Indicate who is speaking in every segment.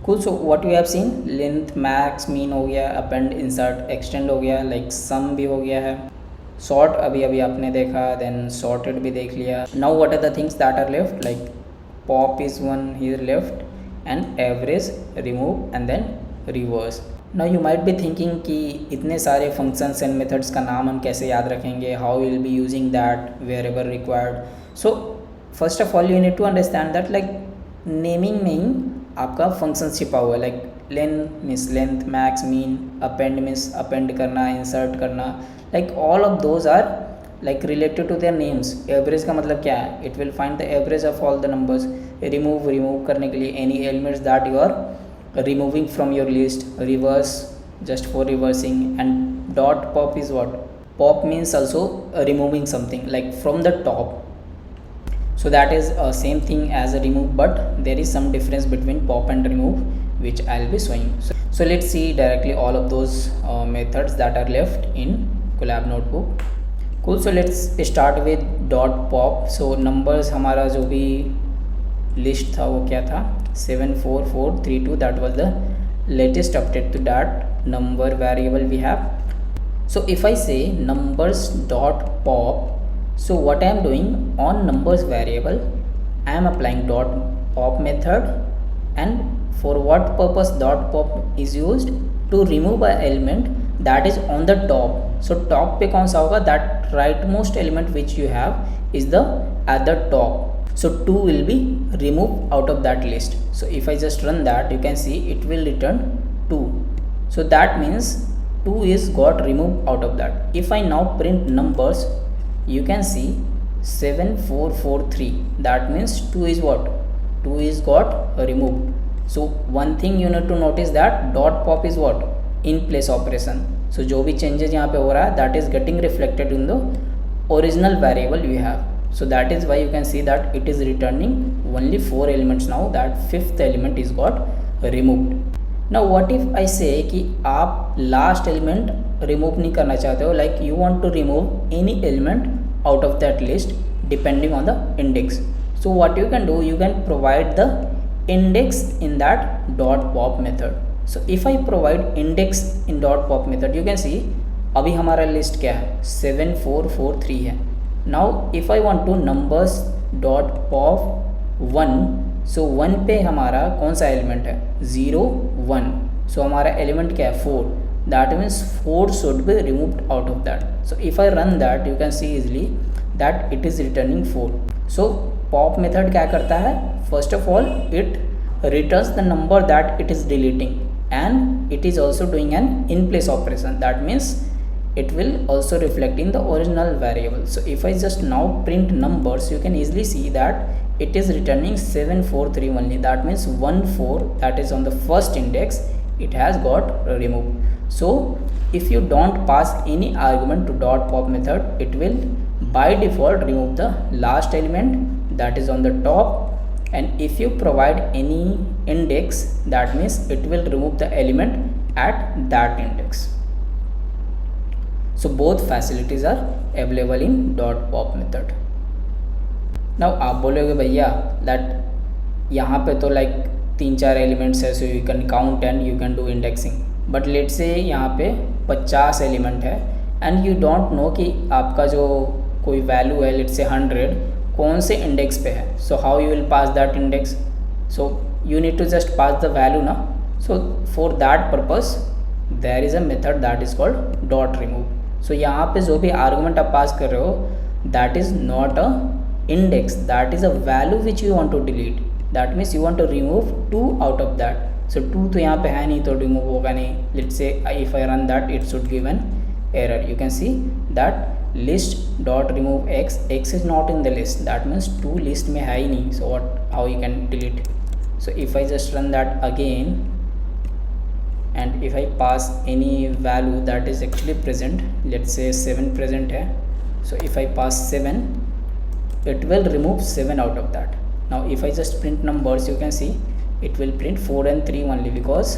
Speaker 1: cool. So what we have seen, length max mean हो गया, append insert extend हो गया, लाइक सम भी हो गया है, सॉर्ट अभी अभी आपने देखा, देन सॉर्टेड भी देख लिया. Now what are the things that are left, like pop is one here left and average, remove and then reverse. Now you might be thinking कि इतने सारे फंक्शंस एंड मेथड्स का नाम हम कैसे याद रखेंगे, how will be using that wherever required. So first of all you need to understand that like naming में ही आपका फंक्शन छिपा हुआ है. Like length means length, max mean, append means append करना, इंसर्ट करना, like all of those are like related to their names. Average का मतलब क्या है, it will find the average of all the numbers. Remove करने के लिए any elements that you are removing from your list. Reverse just for reversing. And dot pop is what, pop means also removing something like from the top. So that is same thing as a remove, but there is some difference between pop and remove which I'll be showing. So let's see directly all of those methods that are left in Colab notebook. Cool. So let's start with dot pop. So numbers हमारा जो भी list था वो क्या था, 74432. That was the latest update to that number variable we have. So if I say numbers dot pop, so what I am doing on numbers variable, I am applying dot pop method. And for what purpose dot pop is used, to remove an element that is on the top. So top पे कौन सा होगा, that rightmost element which you have is the at the top. So 2 will be removed out of that list. So if I just run that, you can see it will return 2. So that means 2 is got removed out of that. If I now print numbers, you can see 7443. That means 2 is what, 2 is got removed. So one thing you need to notice that dot pop is what, in place operation. So जो भी changes यहाँ पे हो रहा है, that is getting reflected in the original variable you have. So that is why you can see that it is returning only 4 elements now, that 5th element is got removed. Now what if I say कि आप last element remove नहीं करना चाहते हो, like you want to remove any element out of that list depending on the index. So what you can do, you can provide the index in that dot pop method. So if I provide index in dot pop method, you can see अभी हमारा list क्या है, 7443 है. Now if I want to numbers dot pop 1, so 1 पे हमारा कौन सा element है, 0 1. So हमारा एलिमेंट क्या है, 4. That means 4 should be removed out of that. So if I run that, you can see easily that it is returning 4. So pop method क्या करता है, first of all it returns the number that it is deleting, and it is also doing an in place operation. That means it will also reflect in the original variable. So if I just now print numbers, you can easily see that it is returning 743 only. That means 1 4 that is on the first index, it has got removed. So if you don't pass any argument to dot pop method, it will by default remove the last element that is on the top. And if you provide any index, that means it will remove the element at that index. So both facilities are available in dot pop method. Now आप बोलोगे भैया that यहाँ पे तो like 3-4 elements है, so you can count and you can do indexing. But let's say यहाँ पे 50 element है and you don't know कि आपका जो कोई वैल्यू है, let's say 100, कौन से इंडेक्स पे है. So how you will pass that index? So you need to just pass the value ना. So for that purpose there is a method that is called dot remove. So यहाँ पे जो भी argument आप पास कर रहे हो, that is not a index, that is a value which you want to delete. That means you want to remove 2 out of that. So 2 तो यहाँ पे है नहीं, तो remove होगा नहीं. Let's say if I run that, it should give an error. You can see that list dot remove x, x is not in the list. That means 2 list में है ही नहीं. So how you can delete? So if I just run that again, and if I pass any value that is actually present, let's say 7 present है, so if I pass 7, it will remove 7 out of that. Now if I just print numbers, you can see it will print 4 and 3 only, because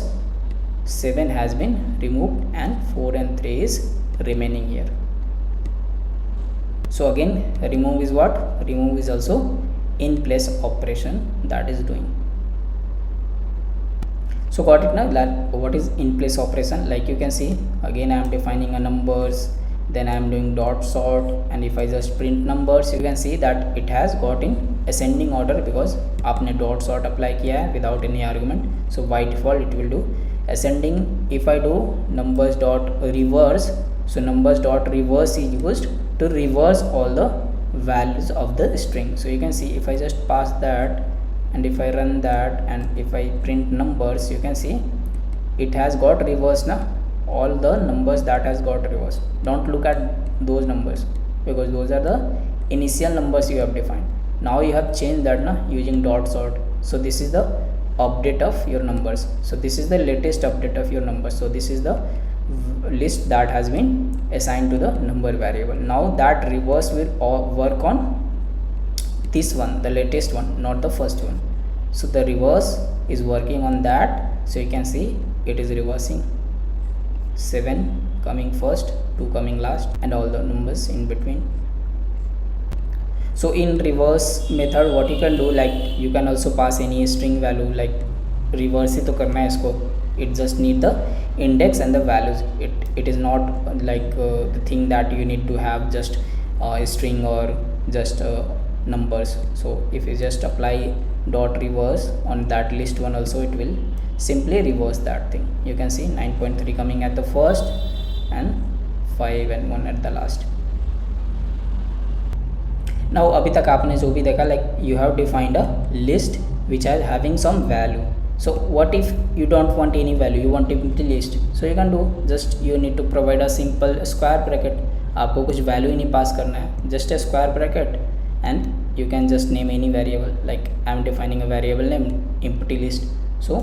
Speaker 1: 7 has been removed and 4 and 3 is remaining here. So again, remove is what, remove is also in place operation that is doing. So got it now, that what is in place operation. Like you can see, again I am defining a numbers, then I am doing dot sort, and if I just print numbers, you can see that it has got in ascending order because आपने dot sort apply किया है without any argument. So by default it will do ascending. If I do numbers dot reverse, so numbers dot reverse is used to reverse all the values of the string. So you can see if I just pass that, and if I run that, and if I print numbers, you can see it has got reverse now. All the numbers that has got reverse. Don't look at those numbers because those are the initial numbers you have defined. Now you have changed that now using dot sort. So this is the update of your numbers. So this is the latest update of your numbers. So this is the list that has been assigned to the number variable. Now that reverse will work on this one, the latest one, not the first one. So the reverse is working on that. So you can see it is reversing 7 coming first, 2 coming last, and all the numbers in between. So in reverse method what you can do, like you can also pass any string value, like reverse ही तो करना है इसको. It just need the index and the values. It is not like the thing that you need to have just a string or just numbers. So if you just apply dot reverse on that list one also, it will simply reverse that thing. You can see 9.3 coming at the first and 5 and 1 at the last. Now अभी तक आपने जो भी देखा, like you have defined a list which is having some value. So what if you don't want any value, you want empty list? So you can do, just you need to provide a simple square bracket. आपको कुछ value ही नहीं pass करना है, just a square bracket, and you can just name any variable. Like I am defining a variable name empty list. So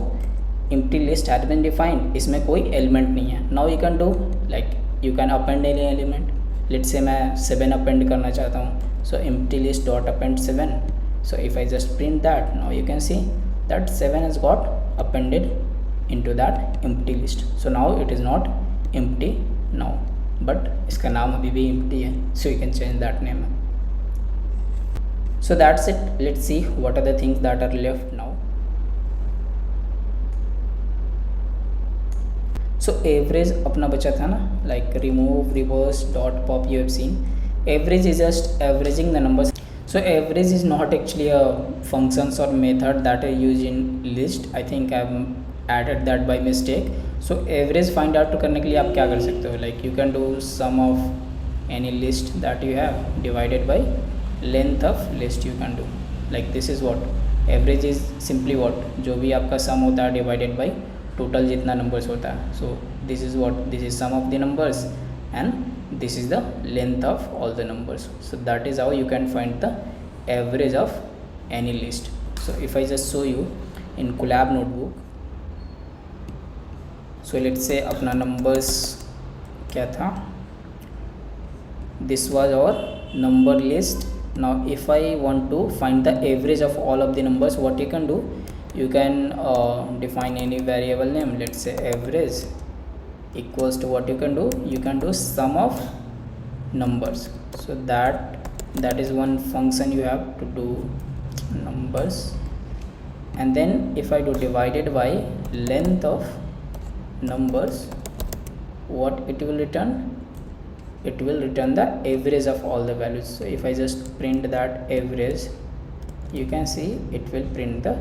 Speaker 1: empty list has been defined, इसमें कोई element नहीं है. Now you can do, like you can append any element. Let's say मैं 7 append करना चाहता हूँ. So empty list dot append 7. So if I just print that, now you can see that 7 has got appended into that empty list. So now it is not empty now, but इसका नाम अभी भी empty है. So you can change that name. So that's it. Let's see what are the things that are left now. So average अपना बचा था ना, like remove, reverse, dot pop you have seen. Average is just averaging the numbers. So average is not actually a functions or method that I use in list. I think I've added that by mistake. So average find out करने के लिए आप क्या कर सकते हो, like you can do sum of any list that you have divided by length of list. You can do like this is what average is, simply what जो भी आपका sum होता है divided by total जितना numbers होता है. So this is what, this is sum of the numbers and this is the length of all the numbers. So that is how you can find the average of any list. So if I just show you in Colab notebook, so let's say अपना numbers क्या था, this was our number list. Now if I want to find the average of all of the numbers, what you can do, you can define any variable name. Let's say average equals to what you can do, you can do sum of numbers. So that is one function you have to do, numbers. And then if I do divided by length of numbers, what it will return, it will return the average of all the values. So if I just print that average, you can see it will print the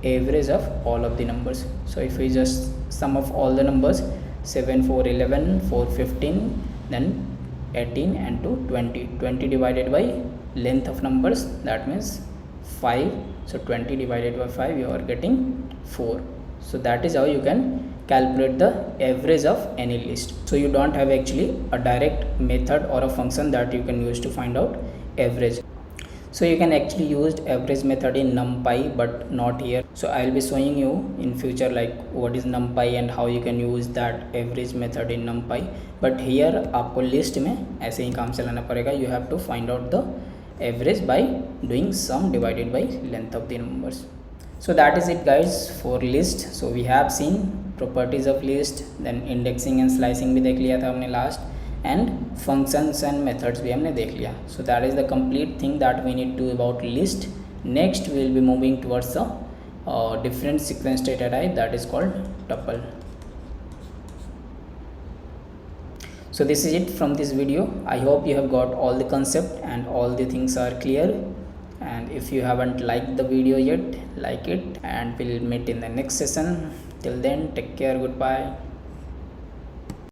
Speaker 1: average of all of the numbers. So if we just sum of all the numbers, 7, 4, 11, 4, 15, then 18 and 2, 20. 20 divided by length of numbers, that means 5. So 20 divided by 5, you are getting 4. So that is how you can calculate the average of any list. So you don't have actually a direct method or a function that you can use to find out average. So you can actually use average method in NumPy, but not here. So I will be showing you in future like what is NumPy and how you can use that average method in NumPy. But here आपको list में ऐसे ही काम चलाना पड़ेगा. You have to find out the average by doing sum divided by length of the numbers. So that is it guys for list. So we have seen properties of list, then indexing and slicing भी देख लिया था हमने last, and functions and methods भी हमने देख लिया. So that is the complete thing that we need to about list. Next we will be moving towards the different sequence data type, that is called tuple. So this is it from this video. I hope you have got all the concept and all the things are clear. And if you haven't liked the video yet, like it, and we'll meet in the next session. Till then, take care, goodbye.